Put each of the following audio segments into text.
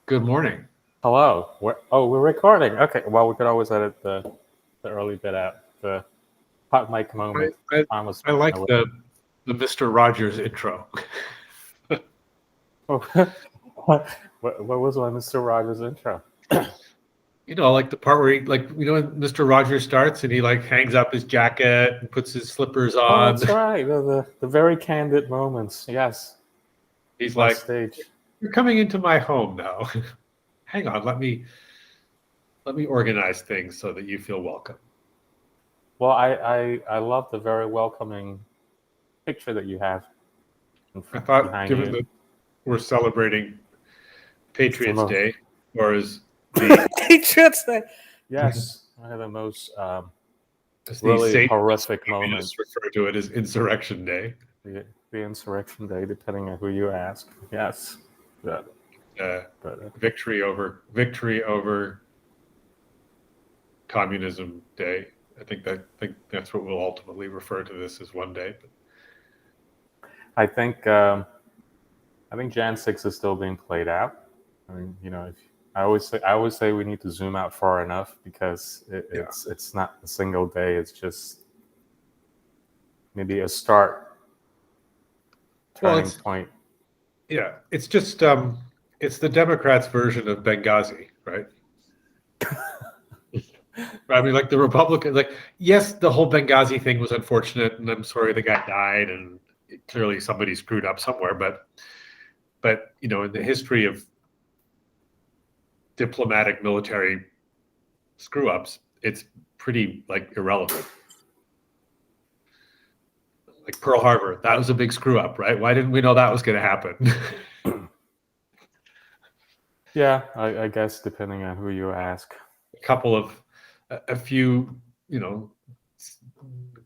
Good morning. Hello. We're recording. Okay. Well, we could always edit the early bit out. The hot mic I, moment. I, Time was I spent like away. the Mr. Rogers intro. Oh, what was my Mr. Rogers intro? Like the part where when Mr. Rogers starts and he like hangs up his jacket and puts his slippers Oh, on. that's right. The very candid moments. Yes. He's On like, stage. "You're coming into my home now. Hang on, let me organize things so that you feel welcome." Well, I love the very welcoming picture that you have I thought, behind given you. that we're celebrating It's the Patriots most Day, or as the Patriots Day. Yes, one of the most as the really St. horrific Communists moments. refer to it as Insurrection Day, The insurrection day, depending on who you ask. Yes. Yeah. uh, But victory over Communism Day. I think that's what we'll ultimately refer to this as one day. But I think Jan 6 is still being played out. I mean, if I always say we need to zoom out far enough because yeah, it's not a single day. It's just maybe a start well, turning point. it's just it's the Democrats' version of Benghazi, right? I mean, like the Republican, like yes, the whole Benghazi thing was unfortunate, and I'm sorry the guy died, and clearly somebody screwed up somewhere. But in the history of diplomatic military screw ups, it's pretty like irrelevant. Like Pearl Harbor, that was a big screw up, right? Why didn't we know that was going to happen? Yeah, I guess depending on who you ask. A few, a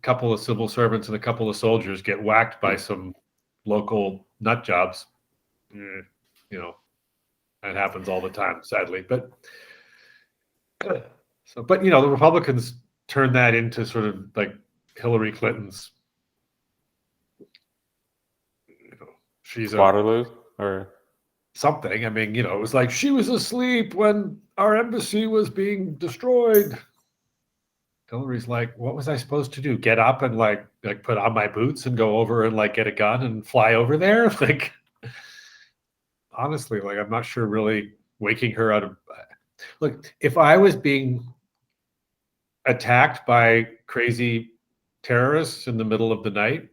couple of civil servants and a couple of soldiers get whacked by some local nut jobs. Eh, you know, that happens all the time, sadly. But the Republicans turn that into sort of like Hillary Clinton's. She's a Waterloo or something. I mean, it was like she was asleep when our embassy was being destroyed. Hillary's like, what was I supposed to do? Get up and like put on my boots and go over and like get a gun and fly over there? Like, honestly, like I'm not sure really waking her out of. Look, if I was being attacked by crazy terrorists in the middle of the night,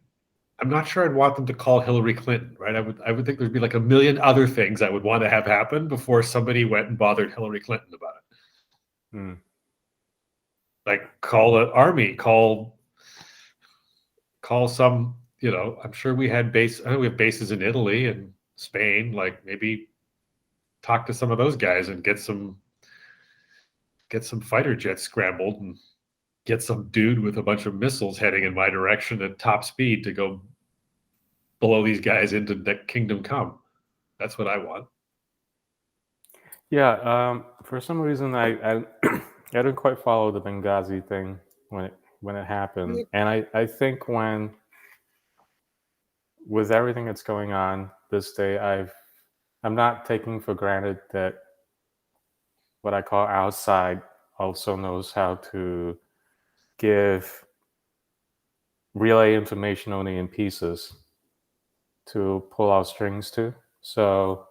I'm not sure I'd want them to call Hillary Clinton, right? I would think there'd be like a million other things I would want to have happen before somebody went and bothered Hillary Clinton about it. hmm. Like call the army, call some, I'm sure I know we have bases in Italy and Spain, like maybe talk to some of those guys and get some fighter jets scrambled and get some dude with a bunch of missiles heading in my direction at top speed to go blow these guys into the kingdom come. That's what I want. Yeah, for some reason I I didn't quite follow the Benghazi thing when it happened, and I think with everything that's going on this day, I'm not taking for granted that what I call outside also knows how to give relay information only in pieces to pull out strings to. So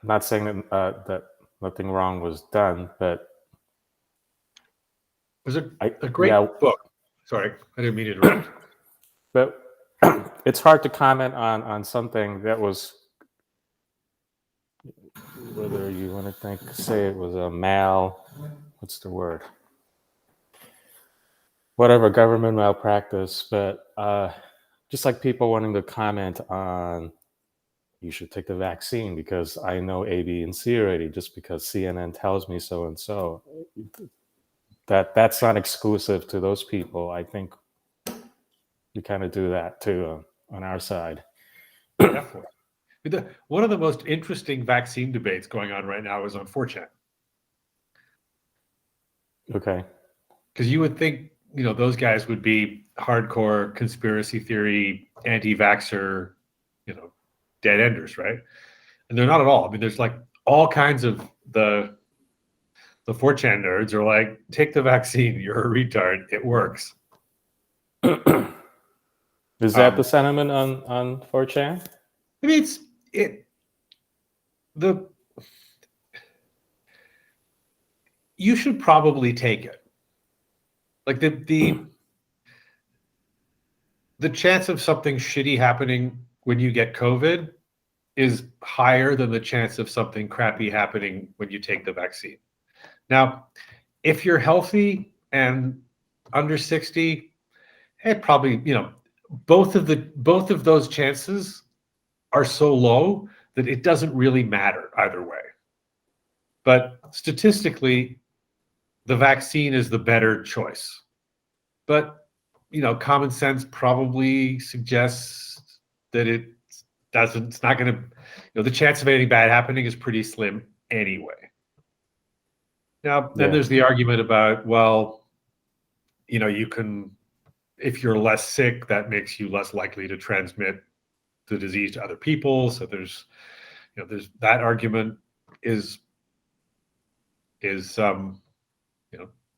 I'm not saying that nothing wrong was done, but There's I a great yeah, book. Sorry, I didn't mean to interrupt. but it's hard to comment on something that was, whether you want to say it was a what's the word, whatever, government malpractice, but just like people wanting to comment on you should take the vaccine because I know A, B, and C already, just because CNN tells me so and so. That's not exclusive to those people. I think we kind of do that too on our side. Definitely. One of the most interesting vaccine debates going on right now is on 4chan. Okay. Because you would think, those guys would be hardcore conspiracy theory, anti-vaxxer, dead enders, right? And they're not at all. I mean, there's like all kinds of the 4chan nerds are like, take the vaccine. You're a retard. It works. Is that the sentiment on 4chan? I mean, you should probably take it. Like the chance of something shitty happening when you get COVID is higher than the chance of something crappy happening when you take the vaccine. Now, if you're healthy and under 60, it probably, both of those chances are so low that it doesn't really matter either way. But statistically, the vaccine is the better choice. But common sense probably suggests that it's not going to, the chance of anything bad happening is pretty slim anyway. Now, then there's the argument about, well, you can, if you're less sick, that makes you less likely to transmit the disease to other people. So there's that argument is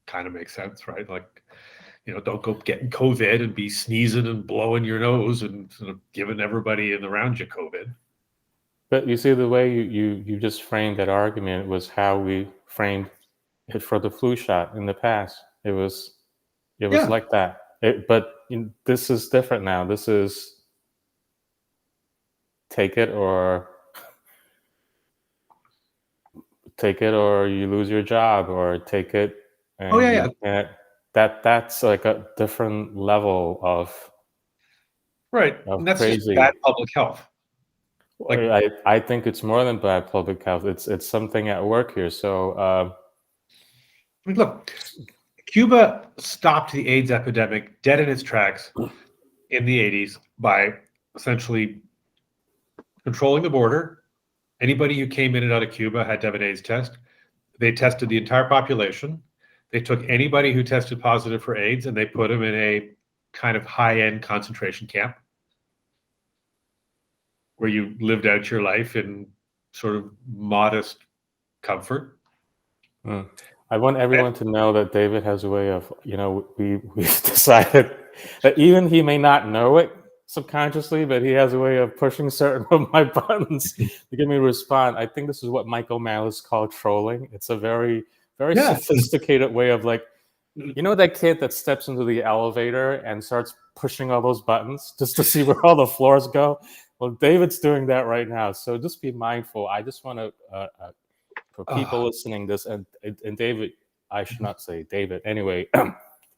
kind of makes sense, right? Like, don't go getting COVID and be sneezing and blowing your nose and sort of giving everybody around you COVID. But you see, the way you just framed that argument was how we framed it for the flu shot in the past. It was like that. But this is different now. This is take it or you lose your job, or take it and that's like a different level of right. And that's crazy. Just bad public health. Like, I think it's more than bad public health. It's something at work here. So look, Cuba stopped the AIDS epidemic dead in its tracks in the 80s by essentially controlling the border. Anybody who came in and out of Cuba had to have an AIDS test. They tested the entire population. They took anybody who tested positive for AIDS and they put them in a kind of high-end concentration camp where you lived out your life in sort of modest comfort. I want everyone to know that David has a way of, we've decided that even he may not know it subconsciously, but he has a way of pushing certain of my buttons to get me to respond. I think this is what Michael Malice called trolling. It's a very, very sophisticated way of, like, that kid that steps into the elevator and starts pushing all those buttons just to see where all the floors go. Well, David's doing that right now. So just be mindful. I just want to, for people listening this, and David, I should not say David. Anyway,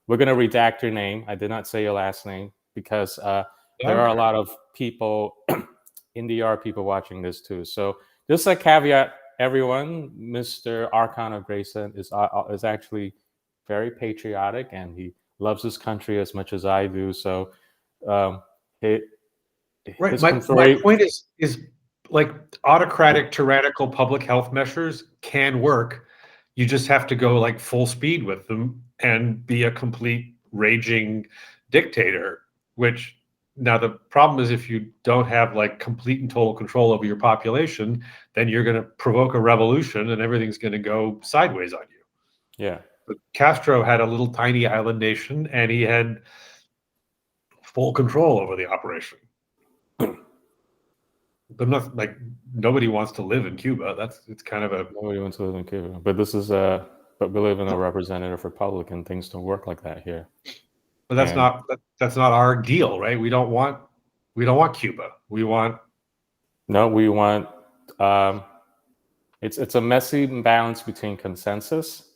we're going to redact your name. I did not say your last name because there are a lot of people, NDR people watching this too. So just a caveat, everyone, Mr. Arcana Grayson is actually very patriotic and he loves his country as much as I do. So right. My point is like autocratic, tyrannical public health measures can work. You just have to go like full speed with them and be a complete raging dictator, which now the problem is if you don't have like complete and total control over your population, then you're going to provoke a revolution and everything's going to go sideways on you. Yeah. But Castro had a little tiny island nation and he had full control over the operation. But not like nobody wants to live in Cuba. It's kind of a nobody wants to live in Cuba. But this is but we live in a representative republic and things don't work like that here. But that's not our deal, right? We don't want Cuba. We want it's a messy balance between consensus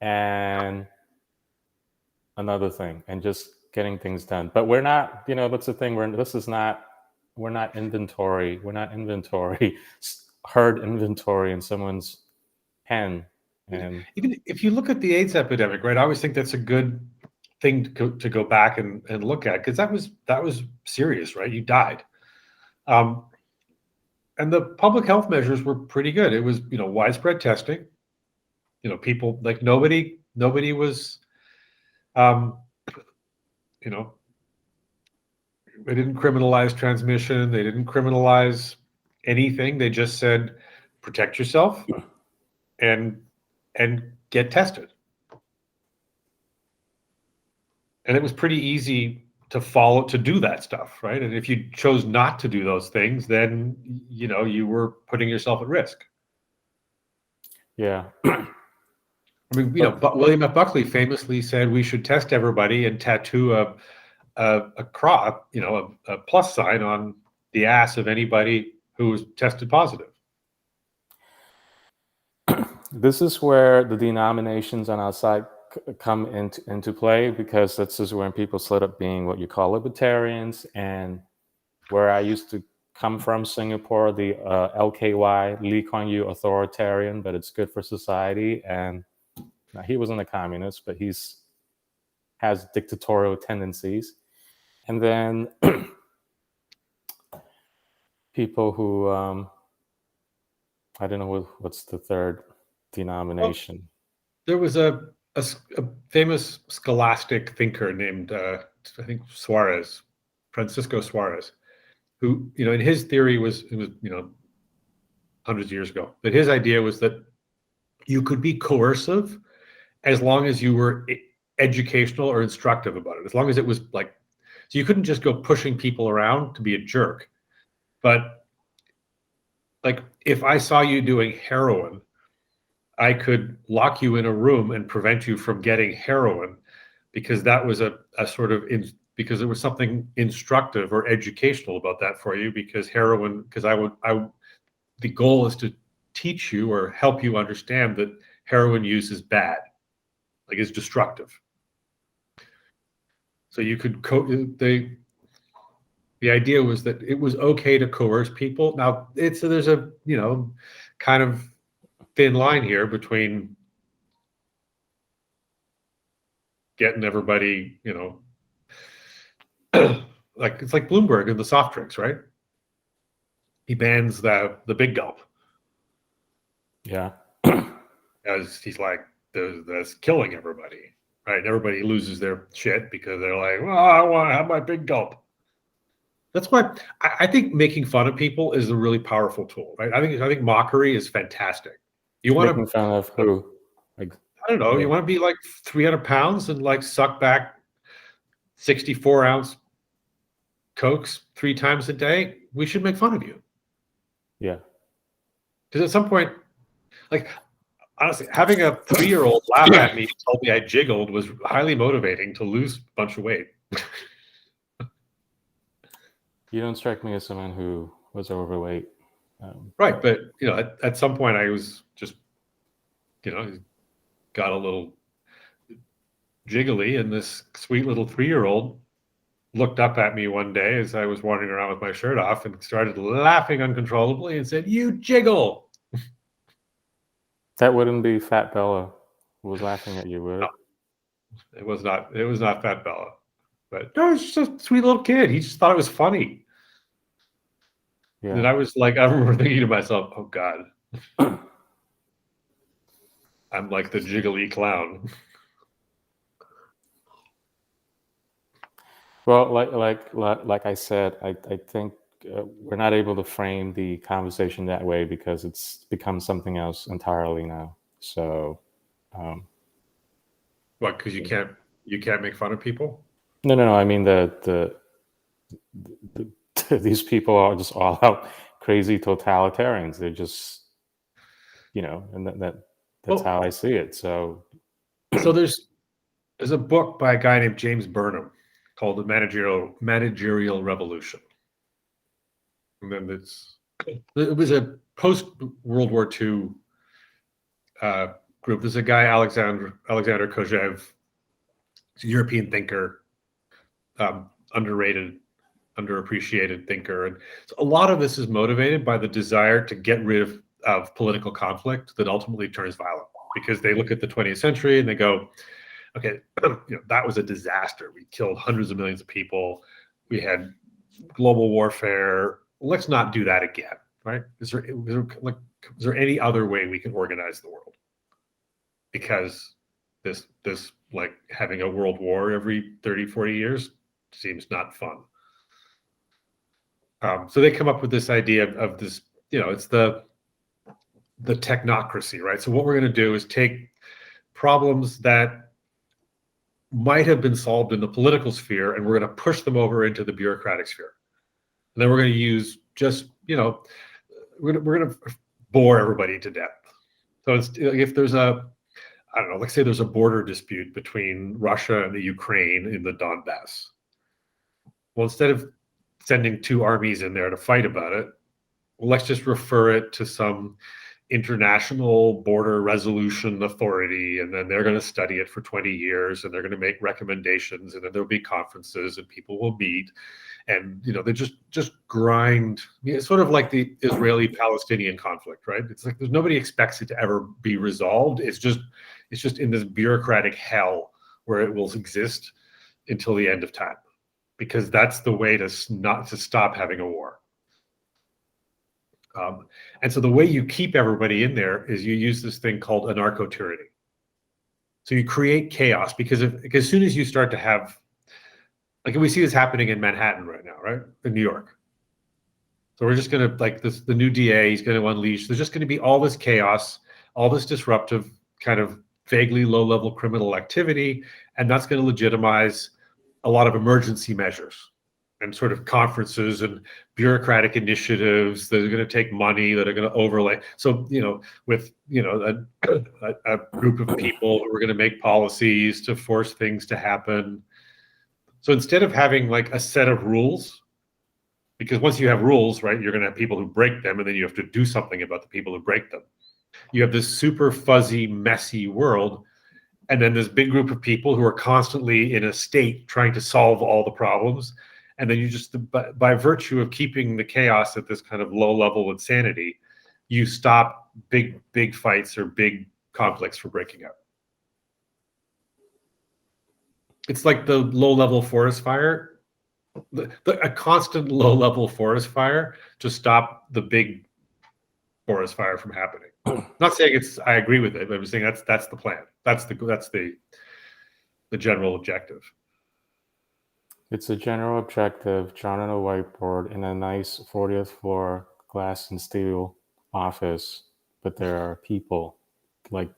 and another thing and just getting things done. But we're not, that's the thing, we're not inventory. We're not inventory, herd inventory in someone's pen. And even if you look at the AIDS epidemic, right? I always think that's a good thing to go back and look at because that was serious, right? You died. And the public health measures were pretty good. It was, widespread testing. People like nobody was, they didn't criminalize transmission. They didn't criminalize anything. They just said, protect yourself and get tested. And it was pretty easy to do that stuff, right? And if you chose not to do those things, then you were putting yourself at risk. Yeah. I mean, but William F. Buckley famously said we should test everybody and tattoo a cross, a plus sign on the ass of anybody who was tested positive. This is where the denominations on our side come into play, because this is when people split up being what you call libertarians, and where I used to come from, Singapore, the LKY, Lee Kuan Yew authoritarian, but it's good for society. And now, he wasn't a communist, but has dictatorial tendencies. And then people who, I don't know what's the third denomination. Well, there was a famous scholastic thinker named, I think, Francisco Suarez, who, in his theory it was hundreds of years ago, but his idea was that you could be coercive as long as you were educational or instructive about it, as long as it was so you couldn't just go pushing people around to be a jerk. But if I saw you doing heroin, I could lock you in a room and prevent you from getting heroin, because that was a sort of because there was something instructive or educational about that for you, because the goal is to teach you or help you understand that heroin use is bad, it's destructive. So you could the idea was that it was okay to coerce people. Now there's a kind of thin line here between getting everybody, it's like Bloomberg and the soft drinks, right? He bans the big gulp. Yeah. As he's like, that's killing everybody, right? And everybody loses their shit because they're like, well, I want to have my big gulp. That's why I think making fun of people is a really powerful tool, right? I think mockery is fantastic. You want Making fun of who? I don't know. You want to be 300 pounds and suck back 64-ounce Cokes 3 times a day? We should make fun of you. Yeah. Because at some point, honestly, having a 3-year-old laugh at me and tell me I jiggled was highly motivating to lose a bunch of weight. You don't strike me as someone who was overweight. Right, but at some point I was just, got a little jiggly, and this sweet little 3-year-old looked up at me one day as I was wandering around with my shirt off and started laughing uncontrollably and said, "You jiggle." That wouldn't be Fat Bella who was laughing at you, would it? No, it was not. It was not Fat Bella, but no, it's just a sweet little kid. He just thought it was funny. Yeah. And I remember thinking to myself, "Oh God, I'm like the jiggly clown." Well, like I said, I think we're not able to frame the conversation that way because it's become something else entirely now. So, what? Because you can't make fun of people? No. I mean these people are just all out crazy totalitarians. They're just, and that's how I see it. So there's a book by a guy named James Burnham called The Managerial Revolution. And then it was a post-World War II group. There's a guy, Alexander Kojev, he's a European thinker, underrated, underappreciated thinker. And so a lot of this is motivated by the desire to get rid of political conflict that ultimately turns violent, because they look at the 20th century and they go, okay, that was a disaster. We killed hundreds of millions of people. We had global warfare. Let's not do that again, right? Is there any other way we can organize the world? Because this having a world war every 30, 40 years seems not fun. So they come up with this idea of this, it's the the technocracy, right? So what we're going to do is take problems that might have been solved in the political sphere, and we're going to push them over into the bureaucratic sphere. And then we're going to use just, we're going to bore everybody to death. So if there's I don't know, let's say there's a border dispute between Russia and the Ukraine in the Donbass. Well, instead of sending two armies in there to fight about it, let's just refer it to some international border resolution authority, and then they're going to study it for 20 years, and they're going to make recommendations, and then there'll be conferences, and people will meet, and they just grind. It's sort of like the Israeli-Palestinian conflict, right? It's like there's nobody expects it to ever be resolved. It's just in this bureaucratic hell where it will exist until the end of time, because that's the way to stop having a war. And so the way you keep everybody in there is you use this thing called anarcho-tyranny. So you create chaos, because as soon as you start to have, like we see this happening in Manhattan right now, right? In New York. So we're just going to, like the new DA is going to unleash, there's just going to be all this chaos, all this disruptive kind of vaguely low-level criminal activity, and that's going to legitimize a lot of emergency measures and sort of conferences and bureaucratic initiatives that are going to take money, that are going to overlay. So, with, a group of people who are going to make policies to force things to happen. So instead of having like a set of rules, because once you have rules, right, you're going to have people who break them, and then you have to do something about the people who break them. You have this super fuzzy, messy world, and then this big group of people who are constantly in a state trying to solve all the problems. And then you just, by virtue of keeping the chaos at this kind of low level insanity, you stop big fights or big conflicts from breaking out. It's like the low level forest fire, a constant low level forest fire to stop the big forest fire from happening. Not saying I agree with it, but I'm saying that's the plan. That's the general objective. It's a general objective drawn on a whiteboard in a nice 40th floor glass and steel office, but there are people like,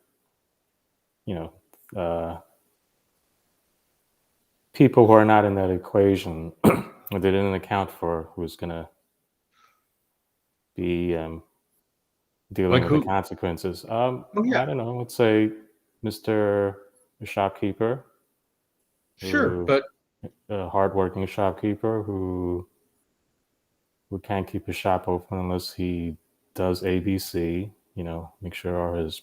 people who are not in that equation, or they didn't account for who's going to be dealing with the consequences. I don't know. Let's say Mr. Shopkeeper. Sure, but a hardworking shopkeeper who can't keep his shop open unless he does ABC. Make sure all his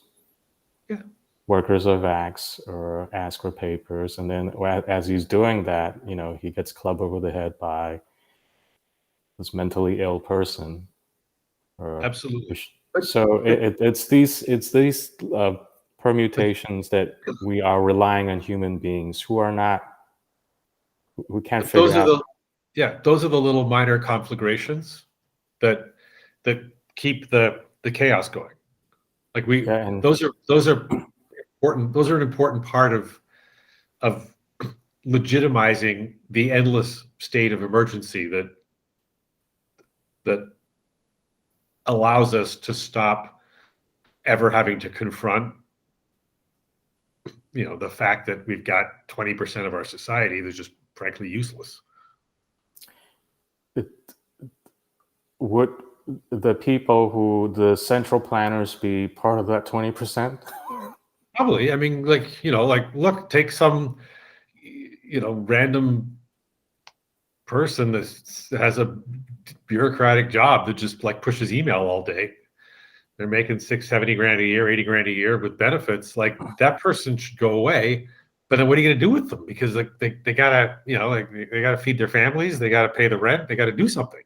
workers are vaxxed or ask for papers, and then as he's doing that, he gets clubbed over the head by this mentally ill person. Absolutely. So it's these permutations that we are relying on human beings who can't figure out. Those are the little minor conflagrations that keep the chaos going. Like those are important. Those are an important part of legitimizing the endless state of emergency that allows us to stop ever having to confront the fact that we've got 20% of our society that's just frankly useless. Would the people who the central planners be part of that 20%? Probably. I mean, look, take some random person that has a bureaucratic job that just like pushes email all day. They're making $70 grand a year, $80 grand a year with benefits. Like, that person should go away. But then what are you going to do with them? Because they gotta, they gotta feed their families, they gotta pay the rent, they gotta do something.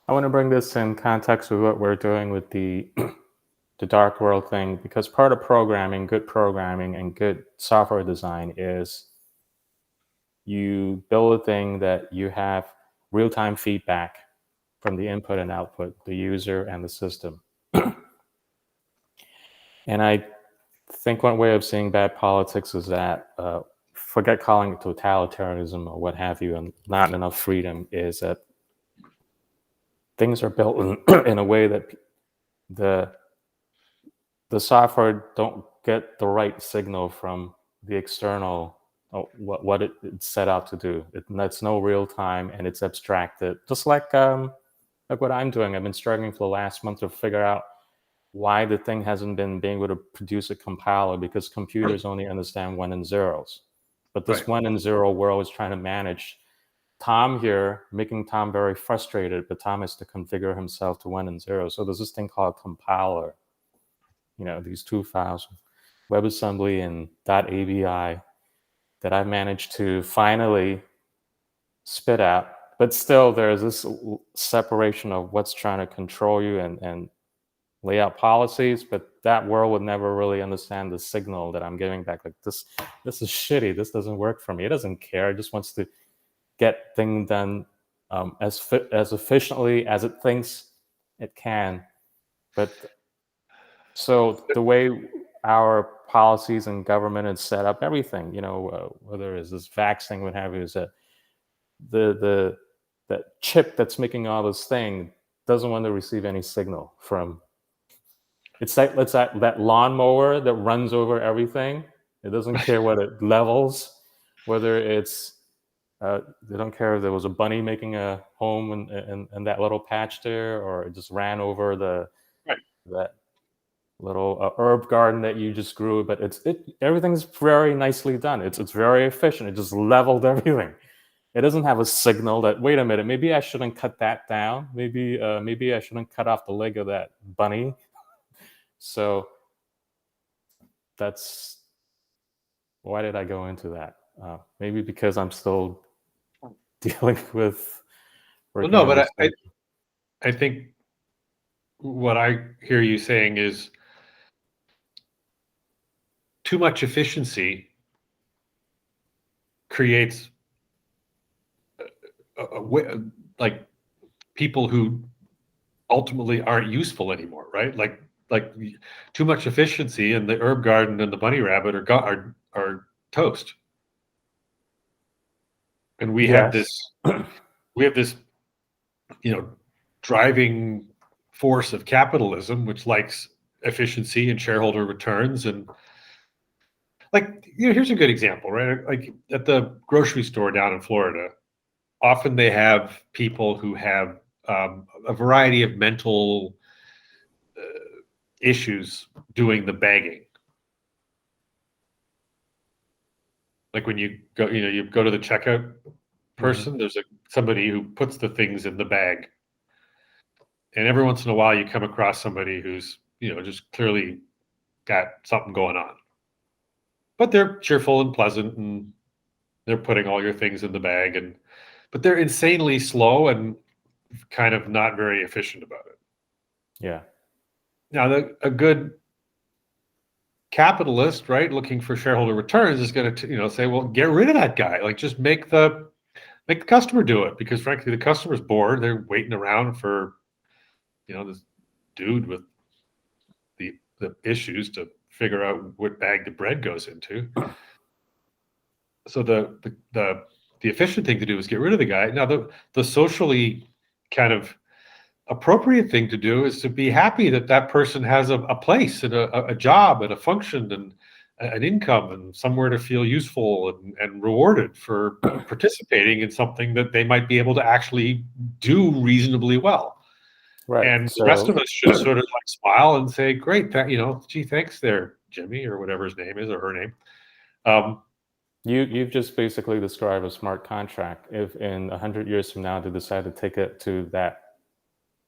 I want to bring this in context with what we're doing with the dark world thing, because part of good programming and good software design is you build a thing that you have real-time feedback from the input and output, the user and the system. And I think one way of seeing bad politics is that, forget calling it totalitarianism or what have you, and not enough freedom, is that things are built in a way that the software don't get the right signal from the external what it's set out to do. It's no real time, and it's abstracted. Just like what I'm doing. I've been struggling for the last month to figure out why the thing hasn't been being able to produce a compiler, because computers only understand 1 and zeros. But this Right. 1 and 0 world is trying to manage Tom here, making Tom very frustrated, but Tom has to configure himself to 1 and 0. So there's this thing called compiler. These two files, WebAssembly and .avi, that I managed to finally spit out. But still, there's this separation of what's trying to control you and lay out policies, but that world would never really understand the signal that I'm giving back. Like, this is shitty. This doesn't work for me. It doesn't care. It just wants to get things done as efficiently as it thinks it can. But so the way our policies and government is set up, everything, whether it's this vaccine, what have you, is that the that chip that's making all this thing doesn't want to receive any signal from. It's like that lawnmower that runs over everything. It doesn't care what it levels, whether it's they don't care if there was a bunny making a home in that little patch there, or it just ran over Right. that little herb garden that you just grew. But everything's very nicely done. It's very efficient. It just leveled everything. It doesn't have a signal that, wait a minute, maybe I shouldn't cut that down. Maybe I shouldn't cut off the leg of that bunny. So that's why did I go into that? Maybe because I'm still dealing with. Well, no, but I think what I hear you saying is too much efficiency creates like people who ultimately aren't useful anymore, right? Like too much efficiency, and the herb garden and the bunny rabbit are toast. And we have Yes. this driving force of capitalism, which likes efficiency and shareholder returns. And here's a good example, right? Like at the grocery store down in Florida, often they have people who have a variety of mental issues doing the bagging. Like when you go, you go to the checkout person, there's somebody who puts the things in the bag. And every once in a while you come across somebody who's, just clearly got something going on. But they're cheerful and pleasant, and they're putting all your things in the bag, but they're insanely slow and kind of not very efficient about it. Yeah. Now, a good capitalist, right, looking for shareholder returns is going to, say, well, get rid of that guy. Like, just make the customer do it, because frankly, the customer's bored. They're waiting around for, this dude with the issues to figure out what bag the bread goes into. So the efficient thing to do is get rid of the guy. Now, the socially kind of appropriate thing to do is to be happy that person has a place and a job and a function and an income and somewhere to feel useful and rewarded for participating in something that they might be able to actually do reasonably well. Right. And So the rest of us should sort of smile and say, great, gee, thanks there, Jimmy, or whatever his name is, or her name. you've just basically described a smart contract. If in 100 years from now they decide to take it to that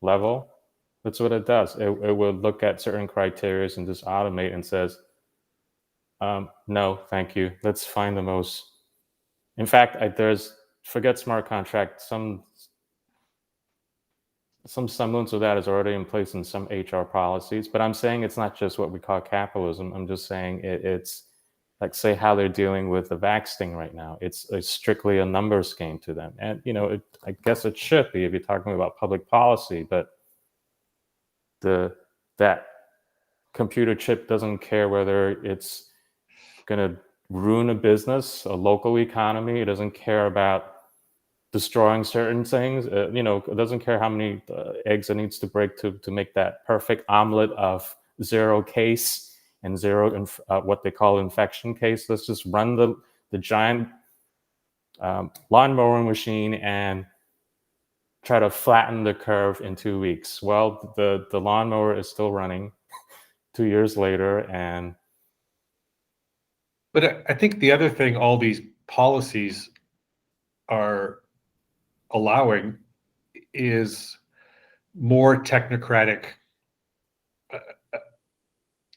level, that's what it does. It will look at certain criteria and just automate and says, no, thank you. Let's find the most. In fact, forget smart contract. Some semblance of that is already in place in some HR policies. But I'm saying it's not just what we call capitalism. I'm just saying it's like, say, how they're dealing with the vax thing right now. It's strictly a numbers game to them. And, I guess it should be if you're talking about public policy, but that computer chip doesn't care whether it's going to ruin a business, a local economy. It doesn't care about destroying certain things. It doesn't care how many eggs it needs to break to make that perfect omelet of 0 case and 0 what they call infection case. Let's just run the giant lawn mowing machine and try to flatten the curve in 2 weeks. Well, the lawnmower is still running 2 years later, and But I think the other thing all these policies are allowing is more technocratic. uh, uh,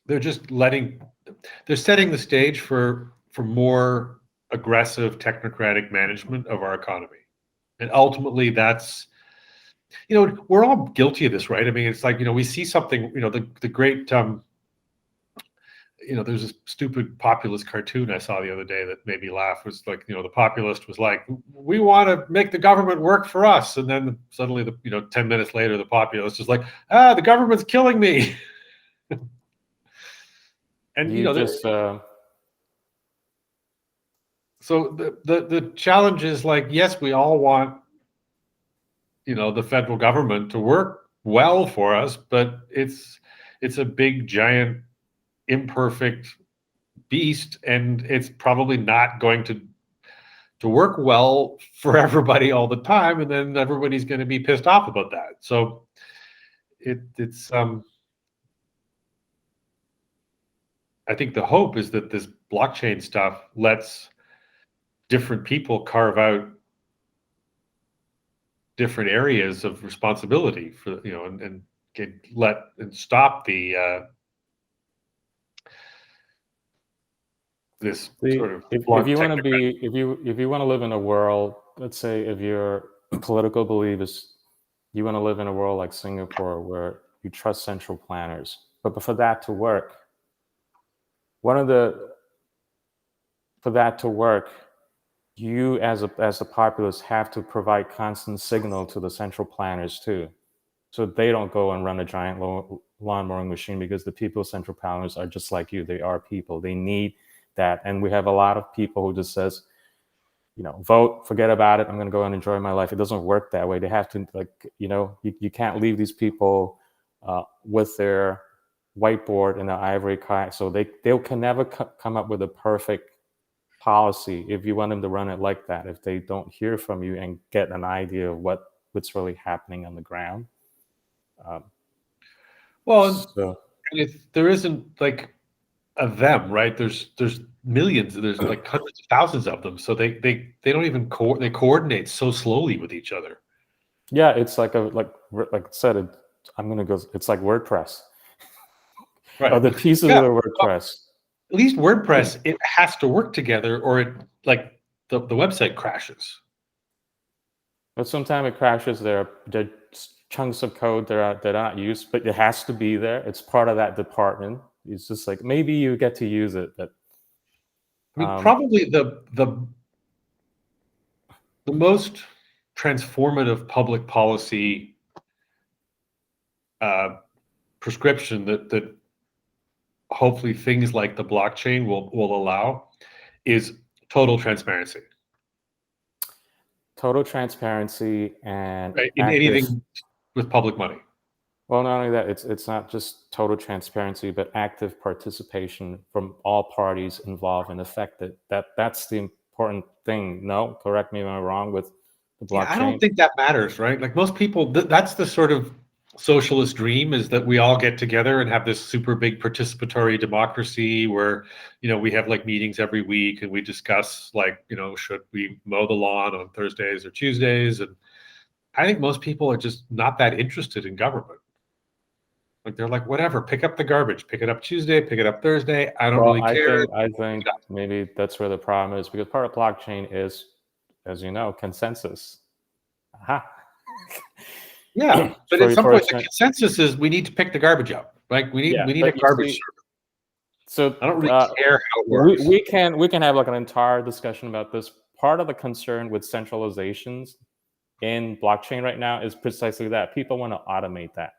They're just they're setting the stage for more aggressive technocratic management of our economy. And ultimately we're all guilty of this, right? I mean, it's like, we see something, the great there's a stupid populist cartoon I saw the other day that made me laugh. It was like, the populist was like, we want to make the government work for us. And then suddenly, 10 minutes later, the populist is like, the government's killing me. And, you just so the challenge is like, yes, we all want, the federal government to work well for us, but it's a big, giant, imperfect beast, and it's probably not going to work well for everybody all the time, and then everybody's going to be pissed off about that. So it's I think the hope is that this blockchain stuff lets different people carve out different areas of responsibility for, and stop the this sort of if you want to be if you want to live in a world, let's say if your political belief is you want to live in a world like Singapore where you trust central planners, but for that to work, for that to work, you as the populace have to provide constant signal to the central planners too, so they don't go and run a giant lawn mowing machine, because the people central planners are just like you. They are people. They need that. And we have a lot of people who just says, vote, forget about it, I'm going to go and enjoy my life. It doesn't work that way. They have to, you can't leave these people with their whiteboard and their ivory kayak. So they can never come up with a perfect policy if you want them to run it like that, if they don't hear from you and get an idea of what's really happening on the ground. If there isn't like a them, right? There's millions, there's like hundreds of thousands of them, so they don't even they coordinate so slowly with each other. Yeah, it's like I said, it's like WordPress, right? Other pieces of the WordPress. At least WordPress, it has to work together, or it the website crashes. But sometimes it crashes. There are chunks of code that are not used, but it has to be there. It's part of that department. It's just like, maybe you get to use it, but I mean, probably the most transformative public policy prescription that hopefully things like the blockchain will allow is total transparency. Total transparency and right, in anything with public money. Well, not only that, it's not just total transparency, but active participation from all parties involved and affected. That's the important thing. No, correct me if I'm wrong with the blockchain. Yeah, I don't think that matters, right? Like most people, that's the sort of socialist dream, is that we all get together and have this super big participatory democracy where, we have like meetings every week and we discuss like, should we mow the lawn on Thursdays or Tuesdays? And I think most people are just not that interested in government. Like they're like, whatever, pick up the garbage, pick it up Tuesday, pick it up Thursday. I don't really care. I think maybe that's where the problem is, because part of blockchain is, as you know, consensus. Aha. Yeah, but at some point, the consensus is we need to pick the garbage up. Like we need a garbage service. So I don't really care how it works. We can have like an entire discussion about this. Part of the concern with centralizations in blockchain right now is precisely that. People want to automate that.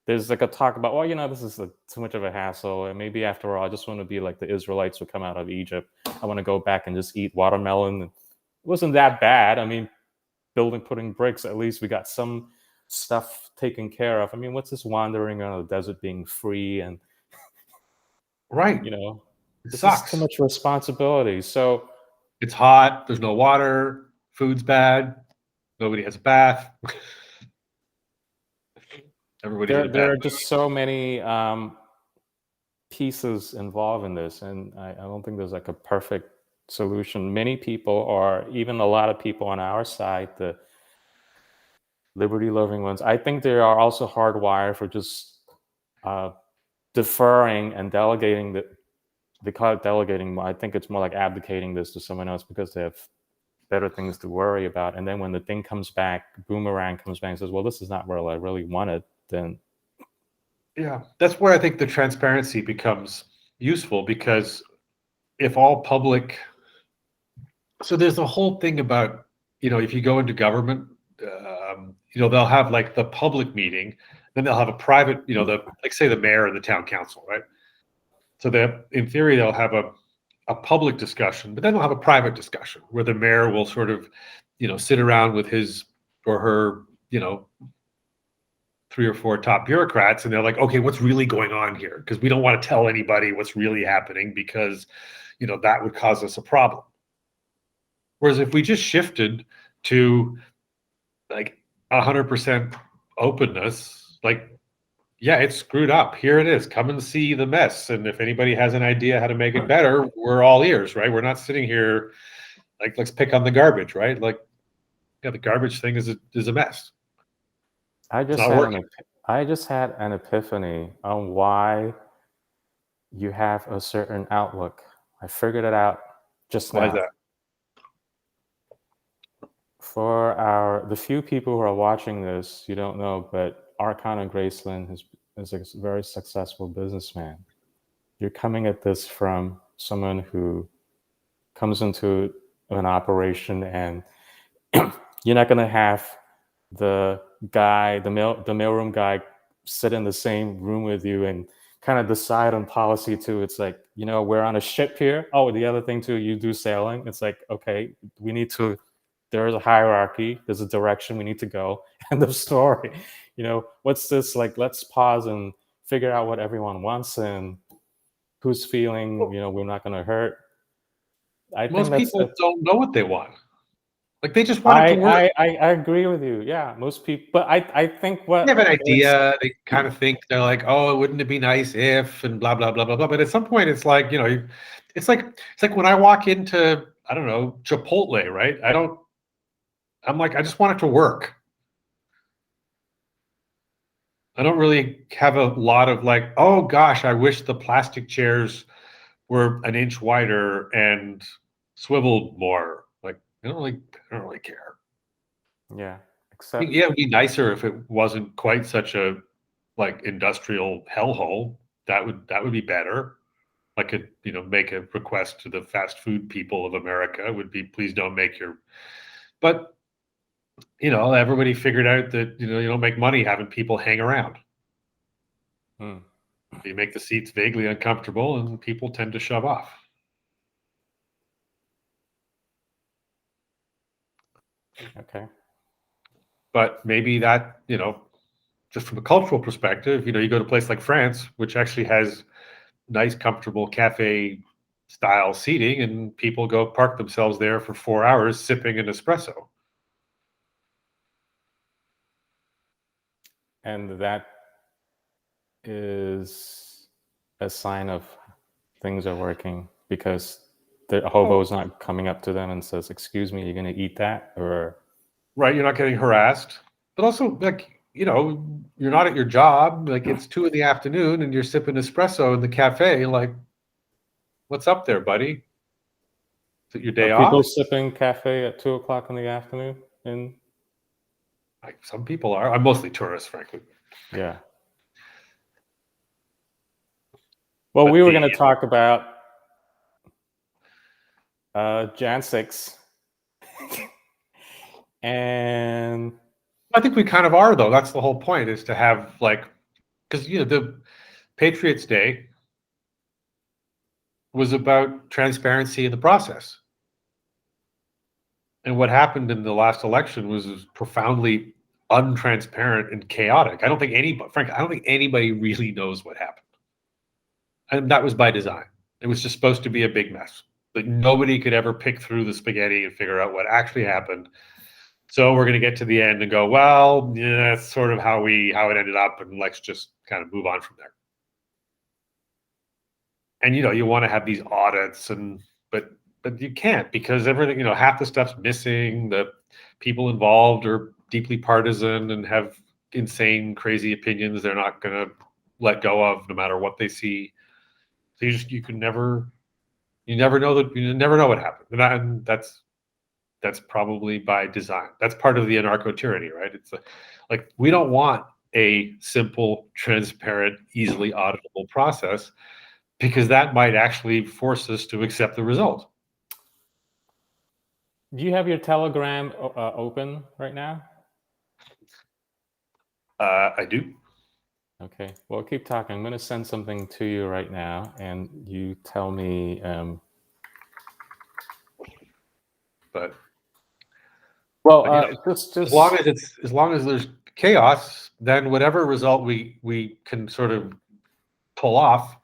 There's like a talk about, well, this is too much of a hassle, and maybe after all, I just want to be like the Israelites who come out of Egypt. I want to go back and just eat watermelon wasn't that bad. I mean, putting bricks, at least we got some stuff taken care of. I mean, what's this wandering around the desert being free and, Right. you know, It this is too sucks. much responsibility. So It's hot. There's no water. Food's bad. Nobody has a bath. Everybody's in a there bad are mood. just so many pieces involved in this, and I don't think there's like a perfect solution. Many people, or even a lot of people on our side, the liberty loving ones, I think they are also hardwired for just uh, deferring and delegating. They call it delegating. I think it's more like abdicating this to someone else because they have better things to worry about. And then when the thing comes back, boomerang comes back and says, well, this is not what I really wanted, then Yeah, that's where I think the transparency becomes useful, because if all public, so there's a whole thing about, if you go into government, they'll have like the public meeting, then they'll have a private, like say the mayor and the town council, right? So that in theory they'll have a public discussion, but then they'll have a private discussion where the mayor will sort of, sit around with his or her, 3 or 4 top bureaucrats, and they're like, okay, what's really going on here? Because we don't want to tell anybody what's really happening, because, that would cause us a problem. Whereas if we just shifted to like 100% openness, like, yeah, it's screwed up. Here it is. Come and see the mess. And if anybody has an idea how to make it better, we're all ears, right? We're not sitting here like, let's pick on the garbage, right? Like, yeah, the garbage thing is a mess. I It's just not had working. I just had an epiphany on why you have a certain outlook. I figured it out just Why is now. that? For the few people who are watching this, you don't know, but Arcana Graceland is a very successful businessman. You're coming at this from someone who comes into an operation, and you're not going to have the mailroom guy sit in the same room with you and kind of decide on policy too. It's like, we're on a ship here. Oh, the other thing too, you do sailing. It's like, okay, there's a hierarchy, there's a direction we need to go. End of story. What's this like? Let's pause and figure out what everyone wants and who's feeling, we're not going to hurt. I think Most that's people don't know what they want. Like, they just want it to I, work. I I agree with you. Yeah, most people, but I think They have an what is idea. They kind of think, they're like, "Oh, wouldn't it be nice if," and blah blah blah blah blah. But at some point, it's like, it's like when I walk into, I don't know, Chipotle, right? I'm like, I just want it to work. I don't really have a lot of like, oh gosh, I wish the plastic chairs were an inch wider and swiveled more. Like, I don't really care. yeah, I mean, except yeah, it'd be nicer if it wasn't quite such a like industrial hellhole. That would be better. I could, make a request to the fast food people of America, would be, please don't make your, but everybody figured out that, you don't make money having people hang around. hmm, You make the seats vaguely uncomfortable and people tend to shove off. okay. But maybe that, just from a cultural perspective, you go to a place like France, which actually has nice, comfortable cafe style seating, and people go park themselves there for 4 hours sipping an espresso. And that is a sign of things are working because the Oh, hobo's not coming up to them and says, "Excuse me, you're going to eat that?" Or right. You're not getting harassed, but also, like, you're not at your job. Like, it's 2 in the afternoon and you're sipping espresso in the cafe. Like, what's up there, buddy? Is it your are day people off? sipping cafe at 2 o'clock in the afternoon? And Like, some people are. I'm mostly tourists, frankly. yeah. Well, we But were going to talk about Jan 6, and I think we kind of are, though. That's the whole point, is to have, like, because, the Patriots Day was about transparency in the process. And what happened in the last election was profoundly untransparent and chaotic. I don't think anybody really knows what happened. And that was by design. It was just supposed to be a big mess. Like nobody could ever pick through the spaghetti and figure out what actually happened. So we're going to get to the end and go, well, yeah, that's sort of how it ended up, and let's just kind of move on from there. And you want to have these audits, but you can't, because everything, half the stuff's missing. The people involved are deeply partisan and have insane, crazy opinions they're not going to let go of no matter what they see. So you never know what happened, and that's probably by design. That's part of the anarcho tyranny, right? It's like we don't want a simple, transparent, easily auditable process, because that might actually force us to accept the result. Do you have your Telegram open right now? I do. Okay. Well, keep talking. I'm going to send something to you right now, and you tell me. But just as long as there's chaos, then whatever result we can sort of pull off,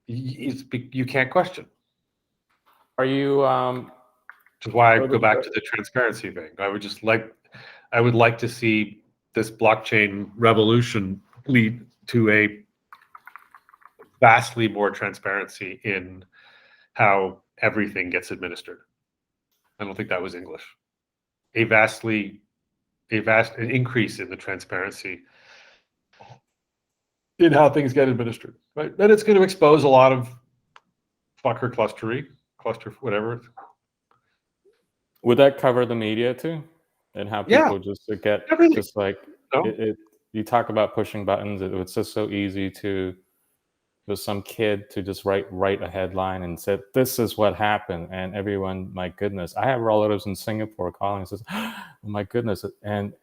you can't question. Are you? Which is why I go back to the transparency thing. I would like to see this blockchain revolution lead to a vastly more transparency in how everything gets administered. I don't think that was English. A vast increase in the transparency in how things get administered, right? And it's going to expose a lot of cluster, whatever. Would that cover the media too, and how people just get everything. Just like you talk about pushing buttons? It's just so easy to. There's some kid to just write a headline and said, "This is what happened," and everyone, my goodness. I have relatives in Singapore calling and says, "Oh my goodness," and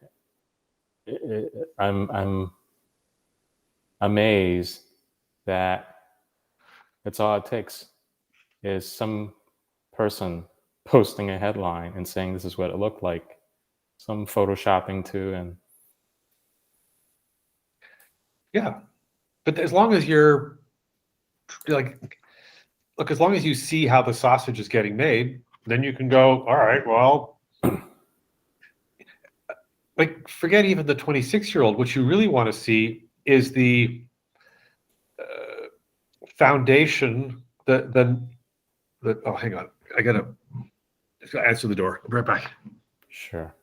I'm amazed that it's all it takes is some person posting a headline and saying this is what it looked like, some photoshopping too, and but as long as you're as long as you see how the sausage is getting made, then you can go, all right, well, forget even the 26-year-old. What you really want to see is the foundation, oh, hang on. I got to answer the door. I'll be right back. Sure.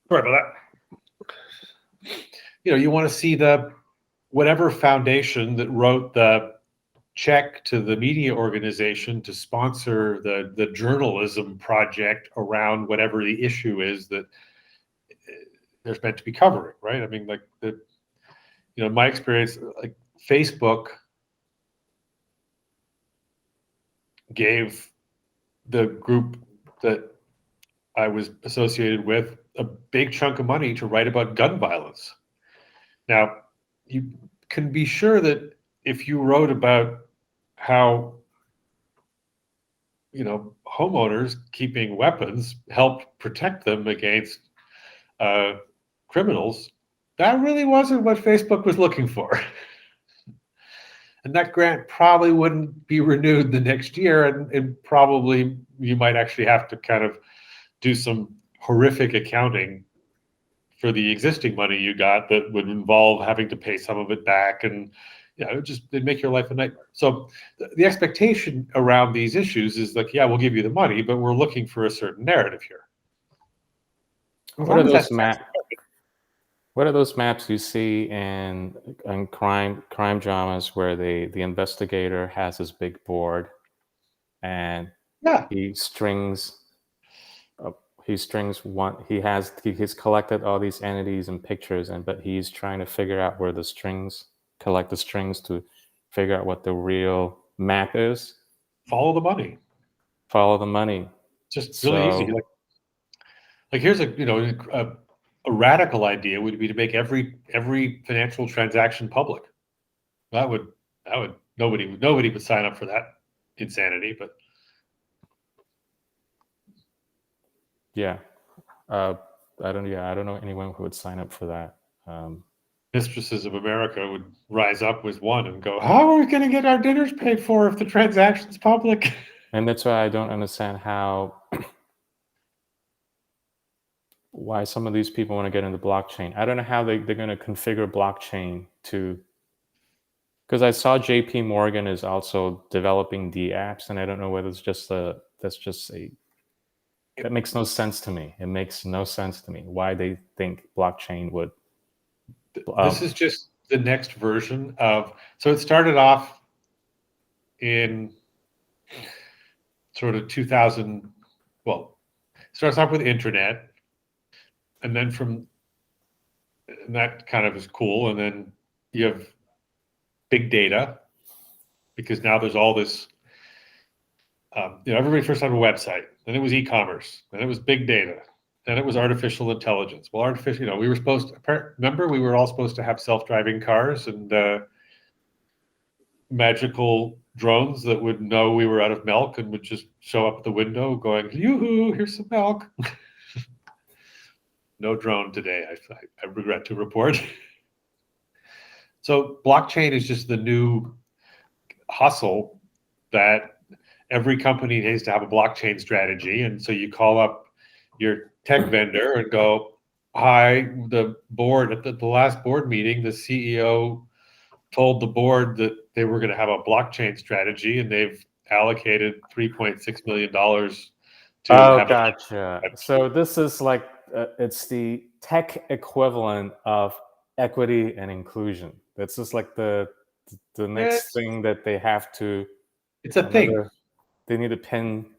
Sorry about that. You want to see whatever foundation that wrote the check to the media organization to sponsor the journalism project around whatever the issue is that they're meant to be covering, right? I mean, in my experience, like Facebook gave the group that I was associated with a big chunk of money to write about gun violence. Now, you can be sure that if you wrote about how homeowners keeping weapons help protect them against criminals, that really wasn't what Facebook was looking for. And that grant probably wouldn't be renewed the next year, and probably you might actually have to kind of do some horrific accounting for the existing money you got that would involve having to pay some of it back, and it'd make your life a nightmare. So the expectation around these issues is like, we'll give you the money, but we're looking for a certain narrative here. What are those maps you see in crime dramas where the investigator has his big board and he's collected all these entities and pictures, but he's trying to figure out where collect the strings to figure out what the real map is? Follow the money. Just really easy. Like here's a a radical idea would be to make every financial transaction public. That would nobody would sign up for that insanity. But Yeah. I don't know anyone who would sign up for that. Mistresses of America would rise up with one and go, "How are we going to get our dinners paid for if the transaction's public?" And that's why I don't understand why some of these people want to get into blockchain. I don't know how they're going to configure blockchain to, because I saw JP Morgan is also developing the apps, and I don't know whether it's just that makes no sense to me. It makes no sense to me why they think blockchain would. This is just the next version of, so it started off in sort of 2000, well, starts off with internet, and then and that kind of is cool, and then you have big data, because now there's all this, everybody first had a website, then it was e-commerce, then it was big data, then it was artificial intelligence. Well, we were supposed to, remember, we were all supposed to have self-driving cars and magical drones that would know we were out of milk and would just show up at the window going, "Yoo-hoo, here's some milk." No drone today, I regret to report. So blockchain is just the new hustle that every company needs to have a blockchain strategy. And so you call up your tech vendor and go, "Hi, the board at the last board meeting, the CEO told the board that they were going to have a blockchain strategy, and they've allocated $3.6 million to have Gotcha. So this is like it's the tech equivalent of equity and inclusion. This is like the next thing that they have to. It's a thing. They need a pin,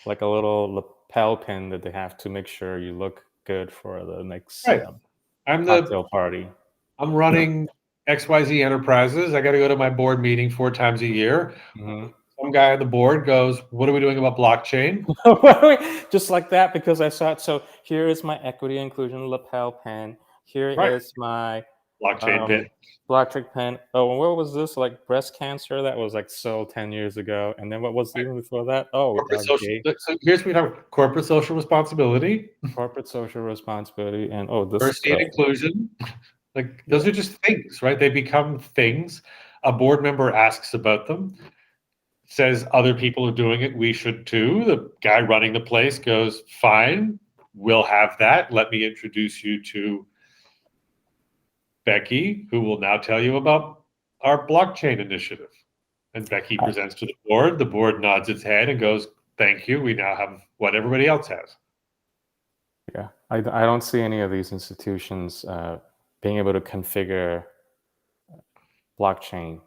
like a little lapel pin that they have to make sure you look good for the next cocktail party. I'm running XYZ Enterprises. I got to go to my board meeting 4 times a year. Mm-hmm. Some guy on the board goes, "What are we doing about blockchain?" Just like that, because I saw it. So here is my equity inclusion lapel pin. Here is my blockchain pin. Blockchain pin. Oh, what was this? Like breast cancer? That was like 10 years ago. And then what was even before that? Oh, so here's what we talk about: corporate social responsibility, corporate social responsibility, and diversity and inclusion. Like those are just things, right? They become things. A board member asks about them, says other people are doing it, we should too. The guy running the place goes, "Fine, we'll have that. Let me introduce you to Becky, who will now tell you about our blockchain initiative." And Becky presents to the board. The board nods its head and goes, "Thank you. We now have what everybody else has." Yeah, I don't see any of these institutions being able to configure blockchain,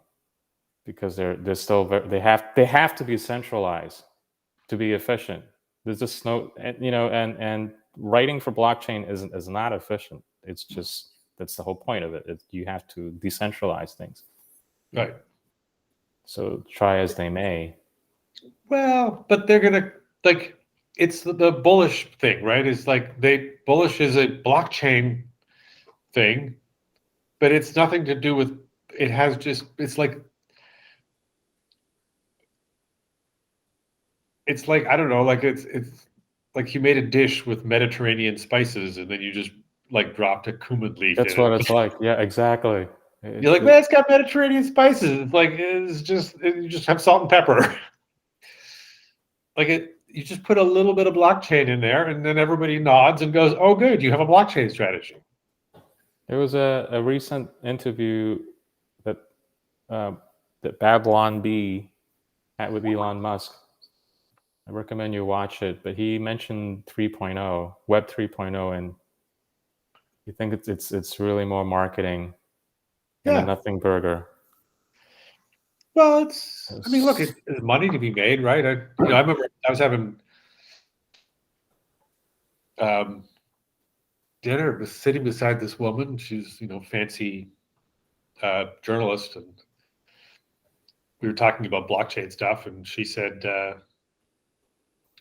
because they're still they have to be centralized to be efficient. There's just no, and writing for blockchain is not efficient. It's just, that's the whole point of it. You have to decentralize things. Right. So try as they may. Well, but they're gonna, like, it's the bullish thing, right? It's like bullish is a blockchain thing, but it's nothing to do with. It has just. It's like I don't know. Like it's like you made a dish with Mediterranean spices, and then you just like dropped a cumin leaf. That's what it's like. Yeah, exactly. You're like, "Man, it's got Mediterranean spices." It's like you just have salt and pepper. You just put a little bit of blockchain in there, and then everybody nods and goes, "Oh, good, you have a blockchain strategy." There was a recent interview that Babylon Bee had with Elon Musk. I recommend you watch it. But he mentioned 3.0, Web 3.0, and you think it's really more marketing than a nothing burger. Well, I mean, look, it's money to be made, right? I remember I was having dinner, was sitting beside this woman. She's, fancy journalist, and we were talking about blockchain stuff, and she said,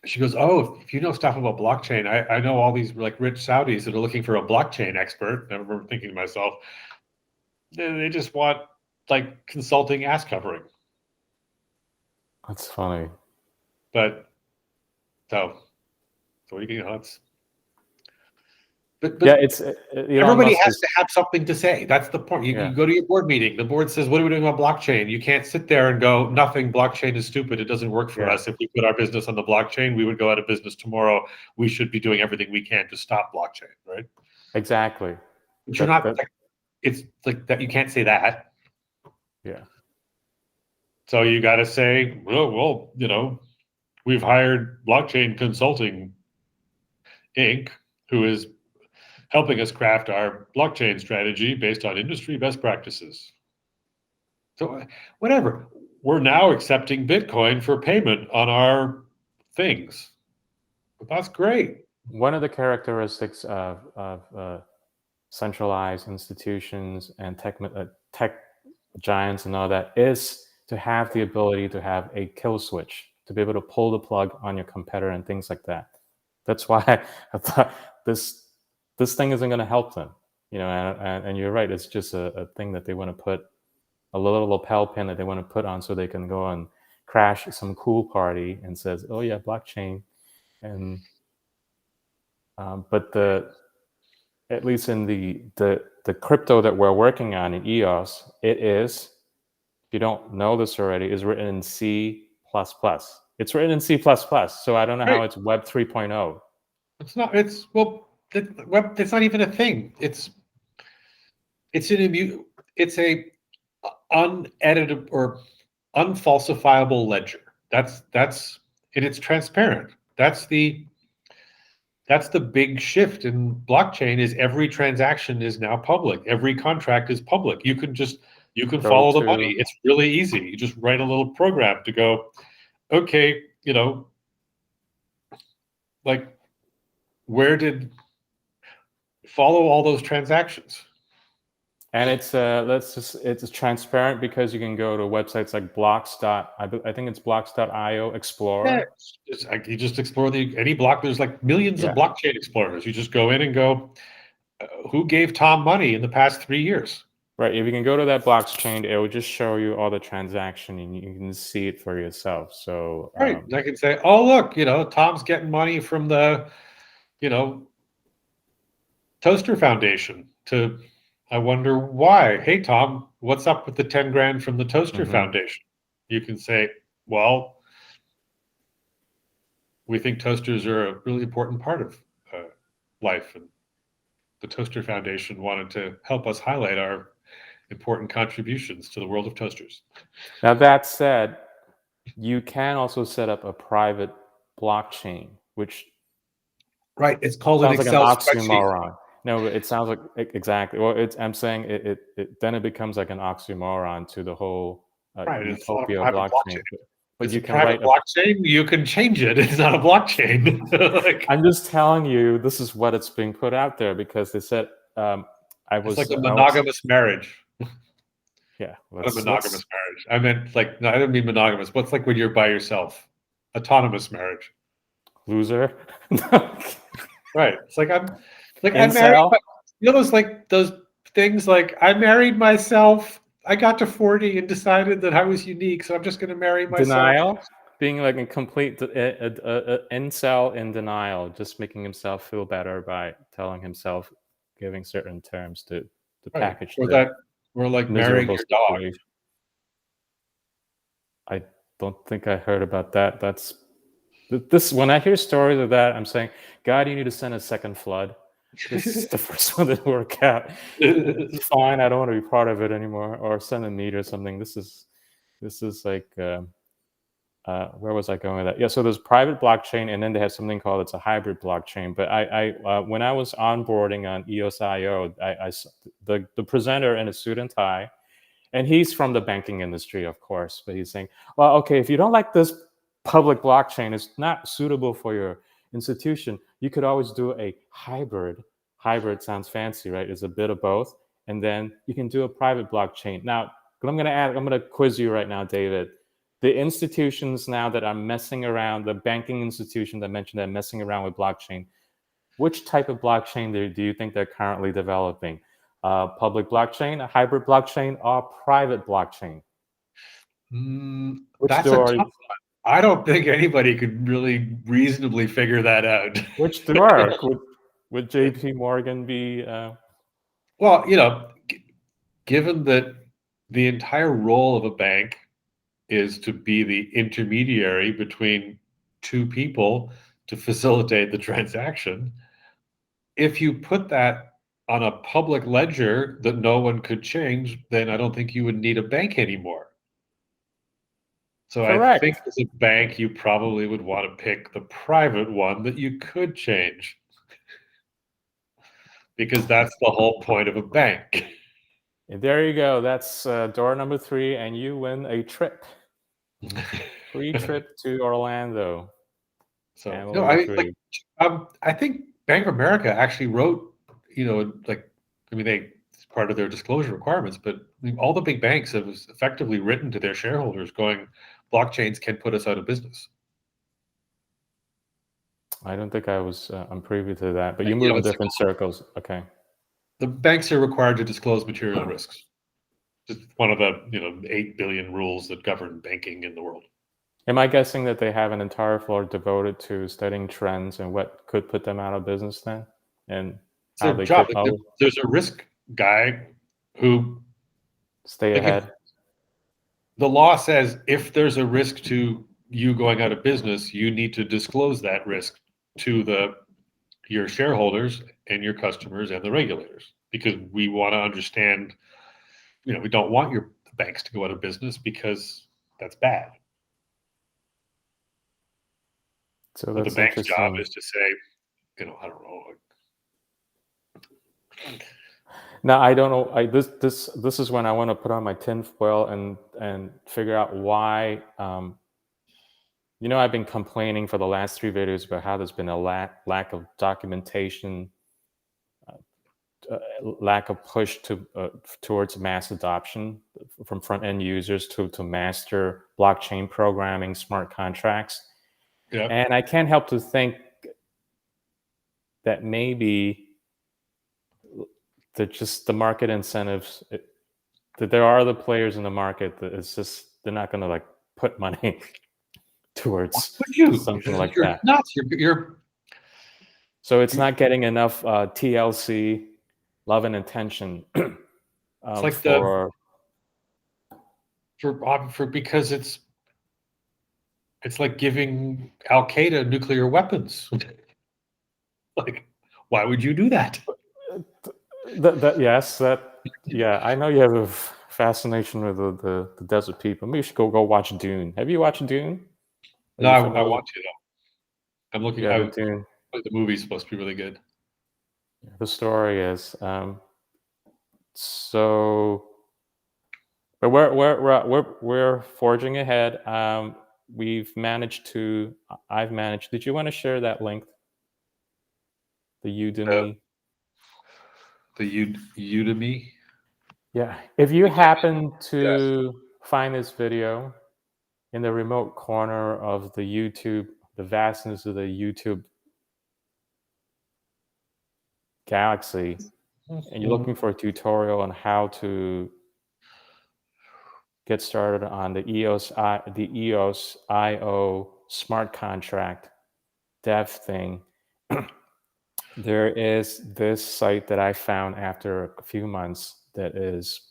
she goes, "Oh, if you know stuff about blockchain, I know all these like rich Saudis that are looking for a blockchain expert." And I remember thinking to myself, they just want like consulting ass covering. That's funny. But so what are you getting nuts? But Yeah, it's Elon everybody Musk has is. to have something to say. That's the point. You Yeah, go to your board meeting. The board says, "What are we doing about blockchain?" You can't sit there and go, "Nothing. Blockchain is stupid. It doesn't work for yeah, us. If we put our business on the blockchain, we would go out of business tomorrow. We should be doing everything we can to stop blockchain." Right? exactly. But you're not. That It's like that. You can't say that. yeah. So you got to say, well, we've hired Blockchain Consulting Inc., who is helping us craft our blockchain strategy based on industry best practices. So whatever. We're now accepting Bitcoin for payment on our things. But that's great. One of the characteristics of centralized institutions and tech giants and all that is to have the ability to have a kill switch, to be able to pull the plug on your competitor and things like that. That's why I thought this thing isn't going to help them, and you're right. It's just a thing that they want to put, a little lapel pin that they want to put on so they can go and crash some cool party and says, oh yeah, blockchain. And but at least in the crypto that we're working on in EOS, it is, if you don't know this already, is written in C++. It's written in C++, so I don't know Right. how it's Web 3.0. It's not. It's not even a thing. It's a unedited or unfalsifiable ledger. That's and it's transparent. That's the big shift in blockchain is every transaction is now public. Every contract is public. You can Go follow the to, money. It's really easy. You just write a little program to go, okay, like where did follow all those transactions? and it's transparent because you can go to websites like I think it's blocks.io Yeah, Explorer. it's like you just explore any block. There's like millions of Yeah. blockchain explorers. You just go in and go, who gave Tom money in the past 3 years? Right. If you can go to that blockchain, it will just show you all the transaction and you can see it for yourself. So Right. I can say, oh, look, Tom's getting money from the, you know, Toaster Foundation I wonder why. Hey, Tom, what's up with the 10 grand from the Toaster Foundation? You can say, well, we think toasters are a really important part of life. And the Toaster Foundation wanted to help us highlight our important contributions to the world of toasters. now that said, you can also set up a private blockchain, which Right. It's called an sounds like an Excel spreadsheet. oxymoron. No, it sounds like exactly. Well, I'm saying then it becomes like an oxymoron to the whole Right. It's not a utopia of private blockchain. blockchain. But It's you a can private write blockchain. You can change it. It's not a blockchain. Like, I'm just telling you, this is what it's being put out there because they said it's like a monogamous marriage. yeah. Not a monogamous marriage. I meant like, no, I didn't mean monogamous. What's like when you're by yourself? Autonomous marriage. Loser. Right. It's like I'm married. Incel. Those things like I married myself. I got to 40 and decided that I was unique, so I'm just going to marry myself. Denial. Being like in complete incel in denial, just making himself feel better by telling himself, giving certain terms to package Or the that we're like marrying miserable your dog. situation. I don't think I heard about that. That's this. When I hear stories of that, I'm saying, God, you need to send a second flood. This is the first one that work out. It's fine. I don't want to be part of it anymore. Or send a meat or something. This is like. Where was I going with that? Yeah, so there's private blockchain, and then they have something called it's a hybrid blockchain. But when I was onboarding on EOS.io, the presenter in a suit and tie, and he's from the banking industry, of course, but he's saying, well, okay, if you don't like this public blockchain, it's not suitable for your institution, you could always do a hybrid. Hybrid sounds fancy, right? It's a bit of both, and then you can do a private blockchain. Now, I'm going to quiz you right now, David. the institutions now that are messing around, the banking institutions that mentioned that messing around with blockchain, which type of blockchain do you think they're currently developing? Public blockchain, a hybrid blockchain, or private blockchain? Which That's a door? tough one. I don't think anybody could really reasonably figure that out. Which door would J.P. Morgan be? Well, given that the entire role of a bank is to be the intermediary between two people to facilitate the transaction, if you put that on a public ledger that no one could change, then I don't think you would need a bank anymore. So I think Correct. as a bank, you probably would want to pick the private one that you could change, because that's the whole point of a bank. And there you go. That's door number 3, and you win a trip. Free trip to Orlando. So no, Family of 3. I think Bank of America actually wrote, it's part of their disclosure requirements, but all the big banks have effectively written to their shareholders going, blockchains can put us out of business. I don't think I'm privy to that, but you move in different circles. Okay. The banks are required to disclose material risks. It's one of the 8 billion rules that govern banking in the world. Am I guessing that they have an entire floor devoted to studying trends and what could put them out of business then? And it's how their they job. could There's a risk guy who stay ahead. The law says if there's a risk to you going out of business, you need to disclose that risk to your shareholders and your customers and the regulators, because we want to understand, we don't want your banks to go out of business because that's bad. So but that's the bank's job interesting. is to say, I don't know. Now I don't know. This is when I want to put on my tinfoil and figure out why. I've been complaining for the last 3 videos about how there's been a lack of documentation, lack of push towards mass adoption from front end users to master blockchain programming, smart contracts. Yeah. And I can't help to think that maybe the market incentives, that there are other players in the market that it's just, they're not going to put money towards something like you're that. Nuts. So it's not getting enough TLC, love and attention. It's like because it's like giving Al Qaeda nuclear weapons. Why would you do that? Yeah, I know you have a fascination with the desert people. Maybe you should go watch Dune. Have you watched Dune? No, I want to though. I'm looking. Dune. The movie's supposed to be really good. The story is but we're forging ahead. I've managed. Did you want to share that link? The Udemy. The Udemy. Yeah. If you happen to find this video in the remote corner of the YouTube, the vastness of the YouTube galaxy, and you're looking for a tutorial on how to get started on the EOS IO smart contract dev thing, there is this site that I found after a few months that is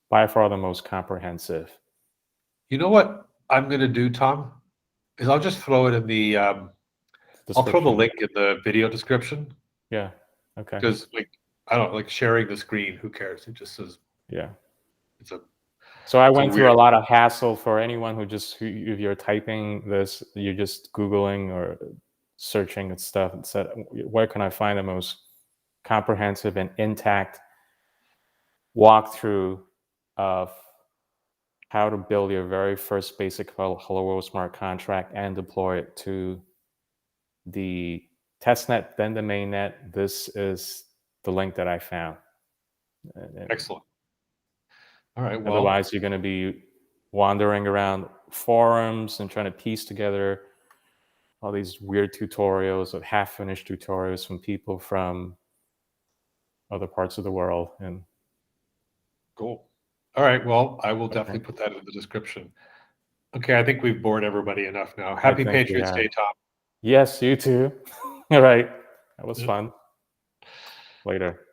by far the most comprehensive. You know what I'm going to do, Tom? Is I'll just throw it in the I'll throw the link in the video description. Yeah. Okay. Because I don't like sharing the screen. Who cares? It just says, yeah. So I went through a lot of hassle for anyone if you're typing this, you're just Googling or searching and stuff, and said, where can I find the most comprehensive and intact walkthrough of how to build your very first basic Hello World smart contract and deploy it to the testnet, then the mainnet. This is the link that I found. Excellent. All right. Well, otherwise, you're going to be wandering around forums and trying to piece together all these weird tutorials of half-finished tutorials from people from other parts of the world. And Cool. All right. Well, I will okay. definitely put that in the description. Okay, I think we've bored everybody enough now. I Happy think we Patriots have. Day, Tom. Yes, you too. All right. That was Yeah. fun. Later.